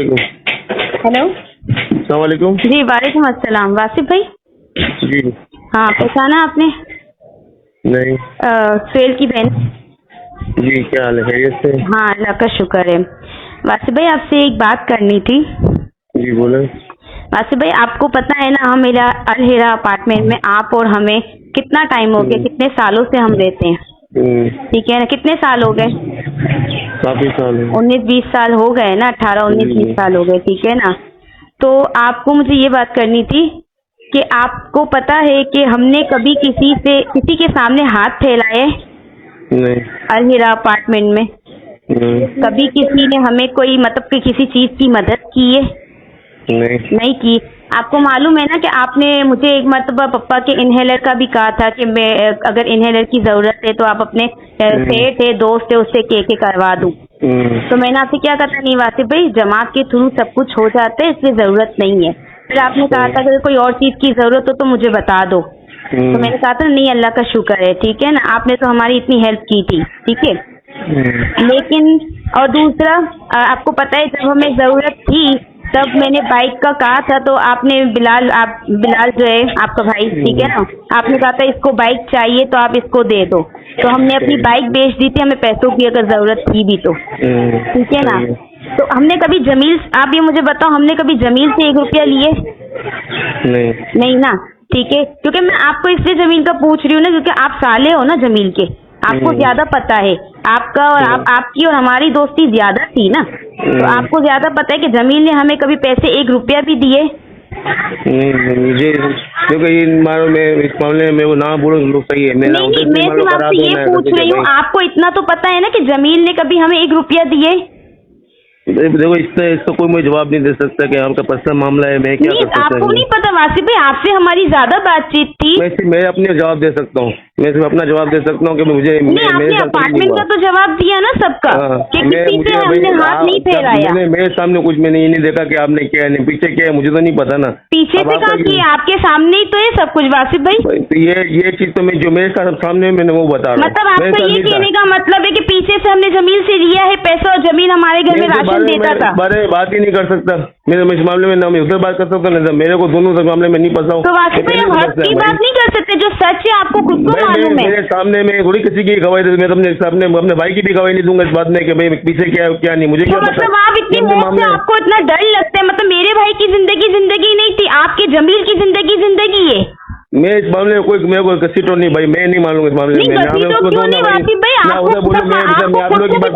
Hello, अस्सलाम वालेकुम। जी वालेकुम अस्सलाम। वासिफ भाई? जी हाँ, पहचाना आपने? नहीं। सुहेल की बहन। जी क्या हाल है, खैरियत से? हाँ, अल्लाह का शुक्र है। वासिफ भाई, आपसे एक बात करनी थी। जी बोले। वासिफ भाई, आपको पता है ना, हम मेरा अल हिरा अपार्टमेंट में आप और हमें कितना टाइम हो गया, कितने सालों से हम रहते हैं, ठीक है ना? कितने साल हो गए? काफी साल है। 19-20 साल हो गए ना, 18-19-20 साल हो गए, ठीक है ना? तो आपको मुझे ये बात करनी थी कि आपको पता है कि हमने कभी किसी के सामने हाथ फैलाए नहीं। अल हिरा अपार्टमेंट में? नहीं। कभी किसी ने हमें कोई मतलब कि किसी चीज की मदद की है? नहीं की। आपको मालूम है ना कि आपने मुझे एक मरतबा पप्पा के इनहेलर का भी कहा था कि मैं अगर इनहेलर की जरूरत है तो आप अपने सेठ है, दोस्त है, उससे के करवा दूं। तो मैंने आपसे क्या कहा था, नहीं वासिफ भाई, जमात के थ्रू सब कुछ हो जाता है, इसलिए जरूरत नहीं है। फिर आपने कहा था अगर कोई और चीज की जरूरत हो तो मुझे बता दो। तो मैंने कहा था नहीं, अल्लाह का शुक्र है, ठीक है ना, आपने तो हमारी इतनी हेल्प की थी, ठीक है। लेकिन और दूसरा, आपको पता है जब हमें जरूरत थी तब मैंने बाइक का कहा था, तो आपने बिलाल जो है आपका भाई, ठीक है ना, आपने कहा था इसको बाइक चाहिए तो आप इसको दे दो। तो हमने अपनी बाइक बेच दी थी, हमें पैसों की अगर जरूरत थी भी तो, ठीक है ना। तो हमने कभी जमील, आप ये मुझे बताओ, हमने कभी जमील से 1 रुपया लिए? नहीं ना, ठीक है। क्योंकि मैं आपको इसलिए जमील का पूछ रही हूँ ना, क्योंकि आप साले हो ना जमील के, आपको ज्यादा पता है। आपका और आपकी और हमारी दोस्ती ज्यादा थी ना, तो आपको ज्यादा पता है कि जमील ने हमें कभी पैसे 1 रुपया भी दिए? मुझे क्योंकि इस मामले में वो ना बोलो तो सही है। नहीं, मैं सिर्फ आपसे ये पूछ रही हूँ, आपको इतना तो पता है ना कि जमील ने कभी हमें 1 रुपया दिए? देखो, इसका कोई मुझे जवाब नहीं दे सकता कि आपका पर्सनल मामला है, मैं क्या कर सकता हूँ। आपको नहीं पता वासिफ भाई, आपसे हमारी ज्यादा बातचीत थी। मैं अपने जवाब दे सकता हूँ, मैं सिर्फ अपना जवाब दे सकता हूँ कि मुझे आपने अपार्टमेंट का तो जवाब दिया ना सबका, कि किसी से हमने हाथ नहीं फेराया। मेरे सामने कुछ मैंने ये नहीं देखा कि आपने किया है, पीछे क्या है मुझे तो नहीं पता ना। पीछे से कहा किया, आपके सामने ही तो है सब कुछ वासिफ भाई। तो ये चीज तो मैं जो मेरे सामने मैंने वो बता रहा हूँ। मतलब आपका ये कहने का मतलब है कि पीछे से हमने जमील से लिया है पैसा और जमील हमारे घर में राशन देता था? बात ही नहीं कर सकता मैं इस मामले में, ना मैं उधर बात कर सकता हूँ, मेरे को दोनों मामले में नहीं फंसा हूँ। तो वासिफ भाई, हम हक की बात नहीं कर सकते, जो सच है आपको खुद को मालूम है। मेरे सामने में थोड़ी किसी की गवाही दे, मैं अपने भाई की भी गवाही नहीं दूंगा इस बात में कि भाई पीछे क्या नहीं, मुझे क्या पता। मतलब आप इतनी मौत से आपको इतना डर लगता है? मतलब मेरे भाई की जिंदगी नहीं थी, आपके जमील की जिंदगी है। मैं इस मामले में मेरे को घसीटो नहीं भाई, मैं नहीं मानूंगा इस मामले में।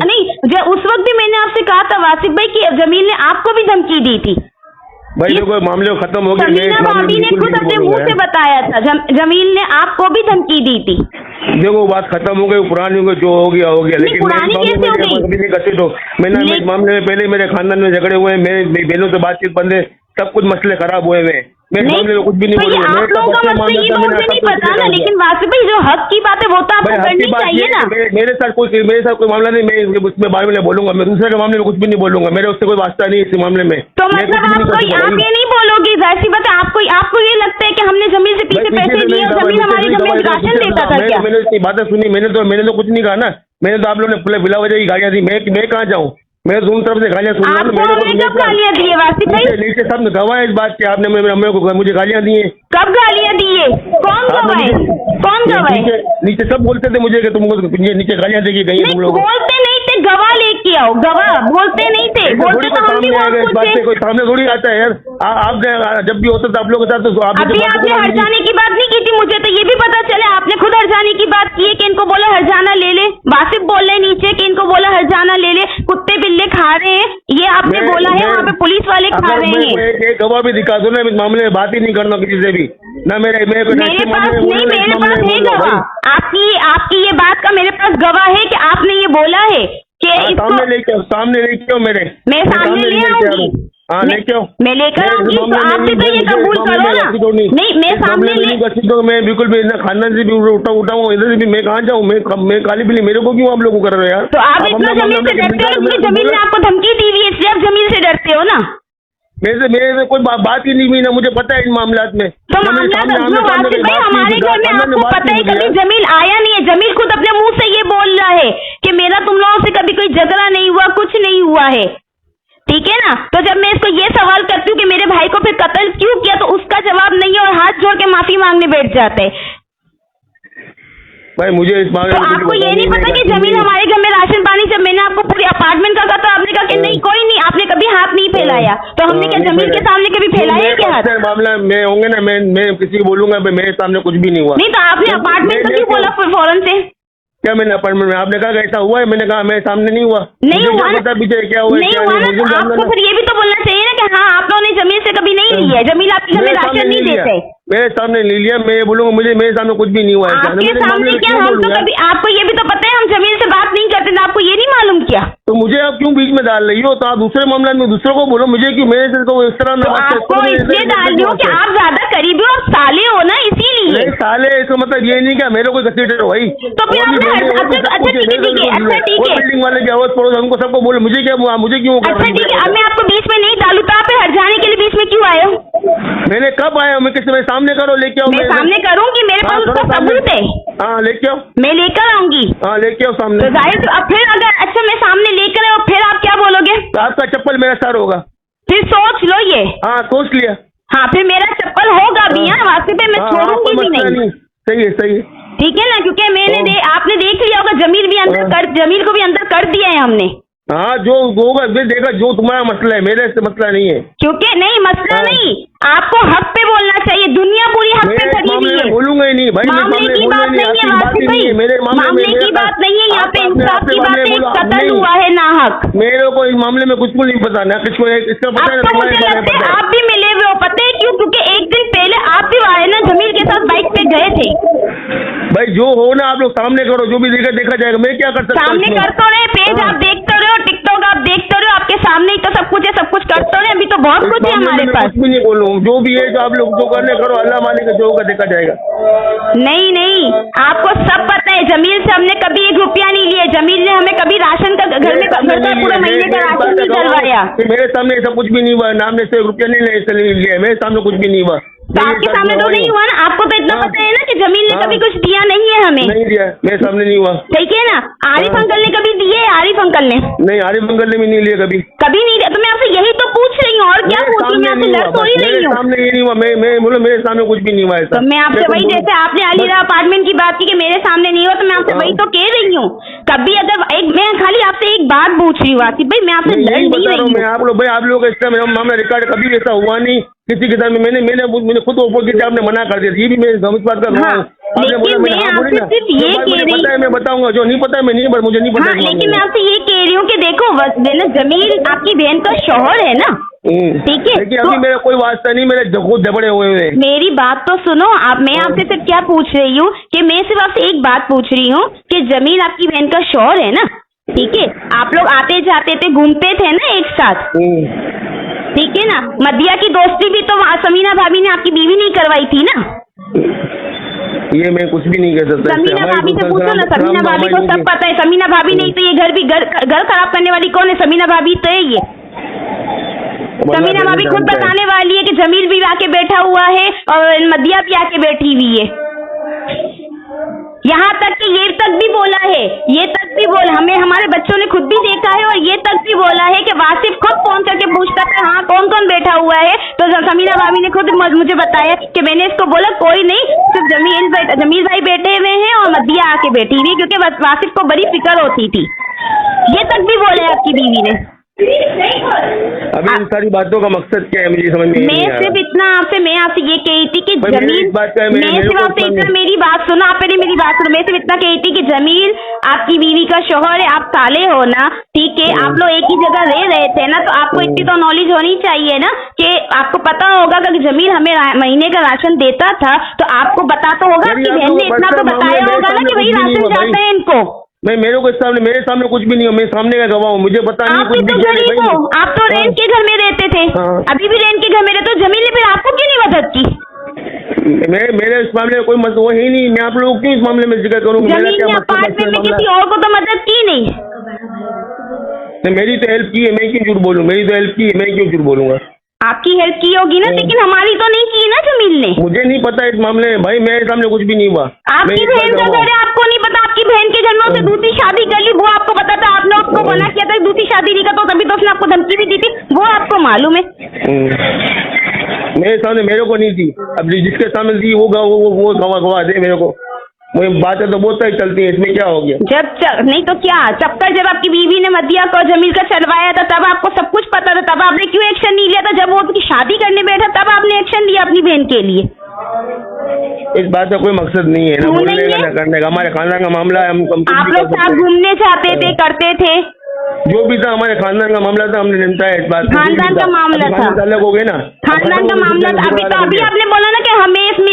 नहीं, उस वक्त भी मैंने आपसे कहा था वासिफ भाई कि जमील ने आपको भी धमकी दी थी भाई। देखो मामले खत्म हो गया, समीना भाभी ने खुद अपने मुंह से बताया था, जमील ने आपको भी धमकी दी थी। देखो बात खत्म हो गई, पुरानी हो गई, जो हो गया हो गया, लेकिन पुरानी कैसे हो गई? मैंने इस मामले में पहले मेरे खानदान में झगड़े हुए, मेरी बहनों से बातचीत बंद है, सब कुछ मसले खराब हुए हैं, मैं इस मामले में कुछ भी नहीं बोलूंगा। आप लोगों का मसला ये मुझे नहीं पता ना, लेकिन वासिफ भाई जो हक की बात है वो तो आपको करनी चाहिए ना। मेरे साथ कोई मामला नहीं, मैं उसमें बारे में बोलूंगा, मैं दूसरे के मामले में कुछ भी नहीं बोलूंगा, मेरे उससे कोई वास्ता नहीं इस मामले में। तो मतलब आप ये नहीं बोलोगे? वैसी बात है, आपको ये लगता है कि हमने जमील से पीछे पैसे लिए और जमील हमारे घर में राशन देता था क्या? मैंने इसकी बातें सुनी, मैंने तो कुछ नहीं कहा ना, मैंने तो आप लोगों ने बिला वजह की गालियां दी, मैं कहाँ जाऊँ? मैं दोनों तरफ से गालियां सुन रहा हूँ। कब गालियां दी है वासिफ भाई? नीचे सब गवाह है इस बात के, आपने मुझे गालियां दी है। कब गालियां दी है? कौन गवाह है? कौन गवाह है? नीचे सब बोलते थे मुझे कि तुमको नीचे गालियां देगी गई तुम लोग। बोलते नहीं थे, गवाह लेके आओ, गवाह बोलते नहीं थे, बोलते तो हम भी इस बात से कोई सामने थोड़ी आता है यार। आपने जब भी होता था आप लोगों के साथ, तो आपने हरजाने की बात नहीं की थी, मुझे तो ये भी पता चला आपने खुद हरजाने की बात की है कि इनको बोला हरजाना ले ले। वासिफ बोल रहे नीचे कि इनको बोला हरजाना ले ले, कुत्ते बिल्ले खा रहे हैं, ये आपने बोला है, वहाँ पे पुलिस वाले खा रहे हैं। एक गवाह भी दिखा दो ना, इस मामले में बात ही नहीं करना किसी से भी ना। मेरे पास है गवाह, आपकी ये बात का मेरे पास गवाह है कि आपने ये बोला है कि सामने लेके आओ मेरे। मैं सामने ले आऊंगी, मैं लेकर आऊंगी, तो आप भी तो ये कबूल करो ना। नहीं, मैं सामने मैं बिल्कुल भी खानदान से भी उठा हूँ, इधर से भी मैं कहाँ जाऊँ? मैं काली बिल्ली, मेरे को क्यों आप लोग कर रहे हो यार? तो आप इतना जमील से डरते हो, क्योंकि जमील ने आपको धमकी दी हुई है, इसलिए आप जमील से डरते हो ना। मेरे कोई बात ही नहीं हुई ना, मुझे पता है इन मामलात में। तो हमारे घर में आपको पता है कभी जमील आया नहीं है, जमील खुद अपने मुंह से ये बोल रहा है कि मेरा तुम लोगों से कभी कोई झगड़ा नहीं हुआ, कुछ नहीं हुआ है, ठीक है ना। तो जब सामने बैठ जाता है। भाई मुझे इस मामले तो में आपको ये नहीं पता कि जमील हमारे घर में राशन पानी, जब मैंने आपको पूरी अपार्टमेंट का कहा तो आपने कहा कि नहीं कोई नहीं, आपने कभी हाथ नहीं फैलाया, तो हमने क्या जमील के सामने कभी फैलाया क्या हाथ? मामला में होंगे ना, मैं किसी को बोलूंगा मेरे सामने कुछ भी नहीं हुआ। नहीं तो आपने अपार्टमेंट का क्यों बोला फौरन से? क्या मैंने अपार्टमेंट में आपने कहा ऐसा हुआ है, मैंने कहा मेरे सामने नहीं हुआ, नहीं हुआ ना, पीछे क्या हुआ नहीं हुआ ना, तो आपको फिर ये भी तो बोलना चाहिए ना कि हाँ आप लोगों ने जमील से कभी नहीं लिया है, जमील आपके घर में राशन नहीं देते। मेरे सामने ले लिया, मैं बोलूंगा मुझे मेरे सामने कुछ भी नहीं हुआ है। आपके सामने क्या, हम तो कभी, आपको ये भी तो पता है हम जमील से बात नहीं करते, आपको ये नहीं मालूम क्या? तो मुझे आप क्यों बीच में डाल रही हो? तो आप दूसरे मामले में दूसरों को बोलो, मुझे क्यों मेरे से तो इस तरह ना बात आपको इसलिए डाल रही हो कि आप ज्यादा करीबी हो, साले हो ना, इसीलिए। साले इसका मतलब ये नहीं क्या मेरे को घसीटे हो भाई? तो फिर अच्छा ठीक है, बिल्डिंग वाले भी अवध पड़ोस हमको सबको बोलो, मुझे क्यों? अच्छा ठीक है, अब मैं आपको बीच में नहीं डालू तो आप हट जाने के लिए बीच में क्यों आए हो? मैंने कब आया? मैं किसी में सामने करो, लेके आओ। मैं सामने करूंगी, मेरे पास उसका सबूत है। हाँ लेके आओ, मैं लेकर आऊंगी। हाँ लेके आओ सामने। तो जाहिर तो अब फिर अगर अच्छा मैं सामने लेकर आऊँ फिर आप क्या बोलोगे? तो आपका चप्पल मेरा सर होगा। फिर सोच लो ये। हाँ सोच लिया। हाँ फिर मेरा चप्पल होगा भी, यहाँ वास्ते पे मैं छोड़ूंगी भी नहीं। सही है सही है, ठीक है ना, क्योंकि मैंने आपने देख लिया होगा जमील भी अंदर जमील को भी अंदर कर दिया है हमने। हाँ जो होगा देखा, जो तुम्हारा मसला है, मेरे से मसला नहीं है। क्योंकि नहीं मसला नहीं, आपको हक पे बोलना चाहिए, दुनिया पूरी हक पे खड़ी हुई है। बोलूंगा ही नहीं भाई, मामले की बात नहीं है वासिफ भाई, मामले की बात नहीं है, यहाँ पे इंसाफ की बात है, कत्ल हुआ है ना हक। मेरे को इस मामले में कुछ नहीं पता ना, किसको इसका पता है? मुझे लगता है आप भी मिले हुए हो, पता है क्यों? क्योंकि एक दिन पहले आप भी आए ना जमील के साथ बाइक पे गए थे। भाई जो हो ना आप लोग सामने करो, जो भी देखा जाएगा, मैं क्या कर सकता हूँ? सामने कर तो रहे, पेज आप देखते रहे हो, टिकटॉक आप देखते रहे हो, आपके सामने ही तो सब कुछ है, सब कुछ करते रहे, अभी तो बहुत कुछ है हमारे पास। कुछ भी नहीं बोलूँ, जो भी है जो आप लोग जो करने करो, अल्लाह मालिक जो होगा देखा जाएगा। नहीं आपको सब पता है, जमील से हमने कभी 1 रुपया नहीं लिया, जमील ने हमें कभी राशन का घर में पूरा महीने का राशन नहीं करवाया। मेरे सामने ऐसा कुछ भी नहीं हुआ, नाम ने से रुपया नहीं लिया, मेरे सामने कुछ भी नहीं हुआ। तो आपके सामने तो नहीं हुआ ना, आपको तो इतना पता है ना कि जमील ने कभी कुछ दिया नहीं है हमें। नहीं दिया, मेरे सामने नहीं हुआ। ठीक है ना, आरिफ अंकल ने कभी दिए? आरिफ अंकल ने नहीं, आरिफ अंकल ने भी नहीं लिया कभी नहीं दिया। तो मैं आपसे यही तो पूछ रही हूँ, और क्या पूछ रही हूँ? मैं आपसे लड़ थोड़ी रही हूँ। सामने ये नहीं हुआ, मैं बोलो मेरे सामने कुछ भी नहीं हुआ। तो मैं आपसे वही, जैसे आपने अलीरा अपार्टमेंट की बात की कि मेरे सामने नहीं हुआ, तो मैं आपसे वही तो कह रही हूँ। कभी अगर मैं खाली आपसे एक बात पूछ रही हूँ आसिफ भाई, मैं आपसे लड़ नहीं रही हूँ। आप लोग इसका मामला रिकॉर्ड कभी ऐसा हुआ नहीं किसी के साथ में। मैंने खुद ओपन किया, आपने मना कर दिया, ये भी मैं इस बात कर रहा हूँ। लेकिन मैं आपसे सिर्फ ये कह रही हूँ, मैं बताऊंगा, जो नहीं पता है मैं नहीं, मुझे नहीं पता। लेकिन मैं आपसे ये कह रही हूँ कि देखो जमील आपकी बहन का शौहर है ना, ठीक है? लेकिन अभी मेरा कोई वास्ता नहीं, मेरे खुद झगड़े हुए हैं। मेरी बात तो सुनो आप, मैं आपसे सिर्फ क्या पूछ रही हूँ कि मैं सिर्फ आपसे एक बात पूछ रही हूँ कि जमील आपकी बहन का शौहर है ना, ठीक है? आप लोग आते जाते थे, घूमते थे ना एक साथ, ठीक है ना? मदिया की दोस्ती भी तो समीना भाभी ने आपकी बीवी नहीं करवाई थी ना? ये मैं कुछ भी नहीं कह सकता। समीना भाभी से पूछो ना, समीना भाभी को सब पता है। समीना भाभी नहीं तो ये घर खराब करने वाली कौन है? समीना भाभी तो है ये। समीना भाभी खुद बताने वाली है कि जमील भी आके बैठा हुआ है और मदिया भी आके बैठी हुई है। यहाँ तक कि ये तक भी बोला है, ये तक भी बोला, हमें हमारे बच्चों ने खुद भी देखा है, और ये तक भी बोला है कि वासिफ खुद फोन करके पूछता था हाँ कौन कौन बैठा हुआ है, तो समीना भाभी ने खुद मुझे बताया कि मैंने इसको बोला कोई नहीं, सिर्फ जमील भाई बैठे हुए हैं और मदिया आके बैठी हुई, क्योंकि वासिफ को बड़ी फिक्र होती थी। ये तक भी बोला है आपकी बीवी ने। अभी इन सारी बातों का मकसद क्या है मुझे समझ में नहीं आ रहा। सिर्फ इतना मैं आपसे ये कही थी कि जमील, मैं सिर्फ आपसे इतना, मेरी बात सुनो, आपने मेरी बात सुनो, मैं सिर्फ इतना कही थी कि जमील आपकी बीवी का शौहर है, आप साले हो ना, ठीक है? आप लोग एक ही जगह रह रहे थे ना, तो आपको इतनी तो नॉलेज होनी चाहिए ना कि आपको पता होगा कि जमील हमें महीने का राशन देता था, तो आपको पता तो होगा, आपकी बहन ने इतना तो बताया होगा ना कि वही राशन जाता है इनको। मेरे सामने कुछ भी नहीं हो, मैं सामने का गवाह हूँ, मुझे पता नहीं। आप भी तो गरीब हो, आप तो रेंट के घर में रहते थे, अभी भी रेंट के घर में रहते हो। जमील ने फिर आपको क्यों नहीं मदद की? मेरे इस मामले में कोई वो ही नहीं, मैं आप लोगों क्यों इस मामले में जिक्र करूँ? जमील ने अपार्टमेंट में किसी और को तो मदद की नहीं। मेरी तो हेल्प की है, मैं क्यों झूठ बोलूँ? मेरी तो हेल्प की है, मैं क्यों झूठ बोलूंगा? आपकी हेल्प की होगी ना, लेकिन हमारी तो नहीं की ना जमील ने। मुझे नहीं पता इस मामले में भाई, मेरे सामने कुछ भी नहीं हुआ। आपकी बहन का घर है, आपको नहीं पता? आपकी बहन के जन्म से दूसरी शादी कर ली, वो आपको पता था? आपने उसको मना किया था दूसरी शादी नहीं का, तो तभी तो उसने आपको धमकी भी दी थी, वो आपको मालूम है। मेरे सामने मेरे को नहीं थी, अब जिसके सामने थी वो गवाह दे मेरे को। मुझे बातें तो बहुत सारी चलती है, इसमें क्या हो गया? नहीं तो क्या चक्कर जब आपकी बीवी ने मदिया को जमील का चलवाया था तब आपको सब कुछ पता था, तब आपने क्यों एक्शन नहीं लिया था? जब वो उसकी शादी करने बैठा तब आपने एक्शन लिया अपनी बहन के लिए। इस बात का कोई मकसद नहीं है ना बोलने का ना करने का, हमारे खानदान का मामला है। हम आप लोग साथ घूमने जाते थे, करते थे, जो भी था हमारे खानदान का मामला था, हमने निपटाया इस बात। खानदान का मामला था, अलग हो गए ना, खानदान का मामला था। अभी आपने बोला ना कि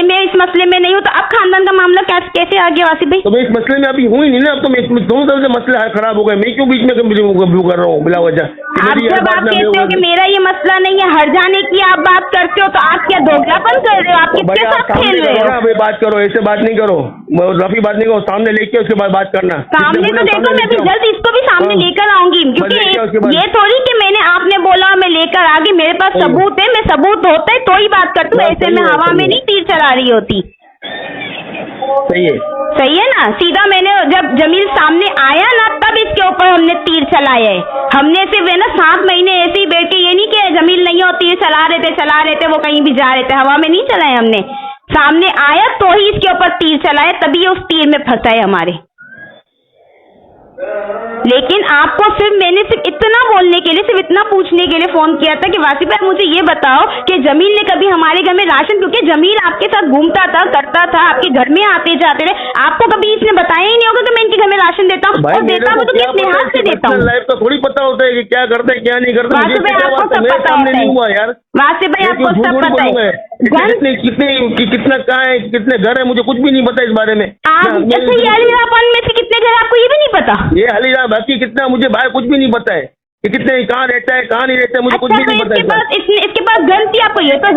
मैं इस मसले में नहीं हूँ, तो अब खानदान का मामला कैसे आ गया वासिफ भाई? तो मैं इस मसले में अभी हूँ ही नहीं ना, अब तो मैं दोनों तरफ से मसले खराब हो गए। मैं क्यों बीच में व्यू कर रहा हूँ बिला वजह? आप जब आप कहते हो कि मेरा ये मसला नहीं है, हर जाने की आप बात करते हो, तो आप क्या दोगलापन कर रहे हो? आप किसके साथ खेल रहे हो? भाई बात करो, ऐसे बात नहीं करो, रफी बात नहीं करो, सामने लेके उसके बाद बात करना। सामने तो देखो, मैं अभी जल्द इसको भी सामने लेकर आऊंगी, क्योंकि ये थोड़ी कि मैंने आपने बोला मैं लेकर आ गई, मेरे पास सबूत है, मैं सबूत होता है तो ही बात करती हूँ, ऐसे में हवा में नहीं तीर चला रही होती। सही है ना? सीधा मैंने जब जमील सामने आया ना तब इसके ऊपर हमने तीर चलाया है। हमने सिर्फ है ना 7 महीने ऐसे ही बैठ के, ये नहीं कि जमील नहीं हो तीर चला रहे थे, वो कहीं भी जा रहे थे, हवा में नहीं चलाए हमने। सामने आया तो ही इसके ऊपर तीर चलाया, तभी ये उस तीर में फंसा है हमारे। लेकिन आपको मैंने सिर्फ इतना बोलने के लिए, सिर्फ इतना पूछने के लिए फोन किया था कि वासिफ भाई मुझे ये बताओ कि जमील ने कभी हमारे घर में राशन, क्योंकि जमील आपके साथ घूमता था, करता था, आपके घर में आते जाते रहे, आपको कभी इसने बताया ही नहीं होगा कि मैं इनके घर में राशन देता हूँ, और देता हूँ तो किस लिहाज से देता हूँ? लाइफ का थोड़ी पता होता है कि क्या करते हैं क्या नहीं करते। वासिफ भाई आपको सब पता होता है यार, वासिफ भाई आपको सब पता है। कितना कहाँ है, कितने घर है, मुझे कुछ भी नहीं पता इस बारे में। ये अलीरापन में से कितने घर आपको ये भी नहीं पता? ये अलीरा बाकी कितना मुझे बाहर कुछ भी नहीं पता है कि कितने कहाँ रहता है कहाँ नहीं रहता है, मुझे कुछ भी नहीं पता है। इसके पास गन थी, आपको ये तो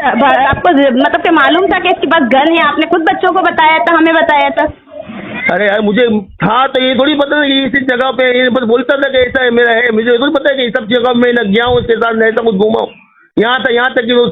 आपको मतलब कि मालूम था कि इसके पास गन है? आपने खुद बच्चों को बताया था, हमें बताया था। अरे यार मुझे था तो ये थोड़ी पता था कि इस जगह पे, ये बस बोलता था कि ऐसा है मेरा है, मुझे थोड़ी पता है कि सब जगह में न गया हूँ उसके साथ, ऐसा कुछ घूमा हूँ। यहाँ तक कि वो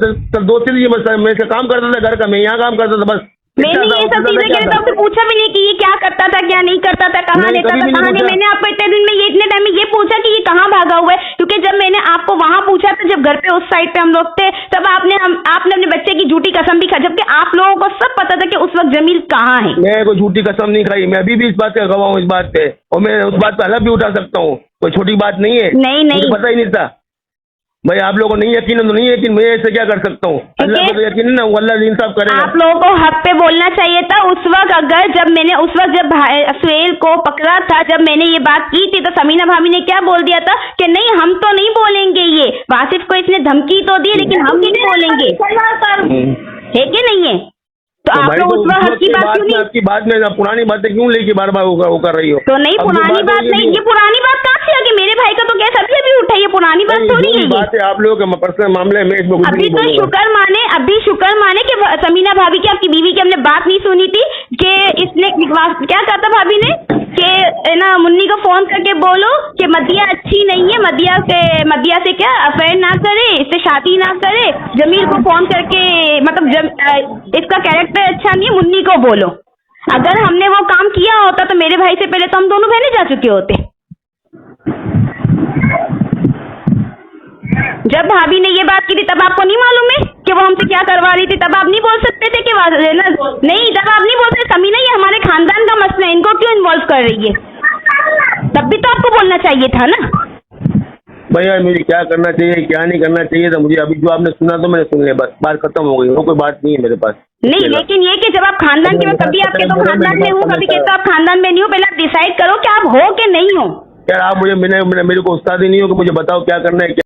2-3 मैं काम करता था घर का, मैं यहाँ काम करता था बस। मैंने ये सब चीजें के लिए तो आपसे पूछा भी नहीं कि ये क्या करता था क्या नहीं करता था, कहाँ रहता था कहाँ नहीं। मैंने आपको इतने दिन में इतने टाइम में ये पूछा कि ये कहाँ भागा हुआ है, क्योंकि जब मैंने आपको वहां पूछा था, जब घर पे उस साइड पे हम लोग थे, तब आपने अपने बच्चे की झूठी कसम भी खा, जबकि आप लोगों को सब पता था कि उस वक्त जमील कहाँ है। मैं कोई झूठी कसम नहीं खाई, मैं अभी भी इस बात का गवाह हूँ इस बात पे, और मैं उस बात पे हलफ भी उठा सकता हूँ, कोई छोटी बात नहीं है। नहीं पता ही नहीं था भाई, आप लोगों को नहीं यकीन तो नहीं यकीन, मैं ऐसे क्या कर सकता हूँ? अल्लाह को तो यकीन है ना, अल्लाह इंसाफ करेगा। आप लोगों को हक पे बोलना चाहिए था उस वक्त। अगर जब सुहेल को पकड़ा था, जब मैंने ये बात की थी, तो समीना भाभी ने क्या बोल दिया था कि नहीं हम तो नहीं बोलेंगे, ये वासिफ को इसने धमकी तो दी लेकिन हम नहीं बोलेंगे, है कि नहीं है? तो आप लोग उस वक्त हक की बात क्यों नहीं? आपकी बात में पुरानी बातें क्यों लेके बार बार वो कर रही हो? तो नहीं पुरानी बात नहीं, ये पुरानी बात कहाँ से आ गई? मेरे भाई का तो केस अभी उठा, ये पुरानी बात थोड़ी है। बात है आप लोगों के पर्सनल मामले में, अभी तो शुक्र माने कि समीना भाभी की, आपकी बीवी की हमने बात नहीं सुनी थी कि इसने क्या कहा था भाभी ने कि ना मुन्नी को फोन करके बोलो कि मदिया अच्छी नहीं है, मदिया से क्या अफेयर ना करे, इससे शादी ना करे। जमील को फोन करके मतलब इसका कैरेक्टर अच्छा नहीं है, मुन्नी को बोलो। अगर हमने वो काम किया होता तो मेरे भाई से पहले तो हम दोनों बहनें जा चुके होते। जब भाभी ने ये बात की थी तब आपको नहीं मालूम है कि वो हमसे क्या करवा रही थी? तब आप नहीं बोल सकते थे कि नहीं, तब आप नहीं बोल सकते समीना ये हमारे खानदान का मसला है, इनको क्यों इन्वॉल्व कर रही है? तब भी तो आपको बोलना चाहिए था ना भैया। मुझे क्या करना चाहिए क्या नहीं करना चाहिए था, मुझे अभी जो आपने सुना तो मैंने सुन लिया, बस बात खत्म हो गई, वो कोई बात नहीं है मेरे पास। नहीं, लेकिन ये कि जब आप खानदान के, कभी आप कहते हो खानदान में हूँ, कभी कहते हो आप खानदान में नहीं हो, पहले आप डिसाइड करो कि आप हो कि नहीं हो। यार आप मेरे को उस्ताद ही नहीं हो कि मुझे बताओ क्या करना है।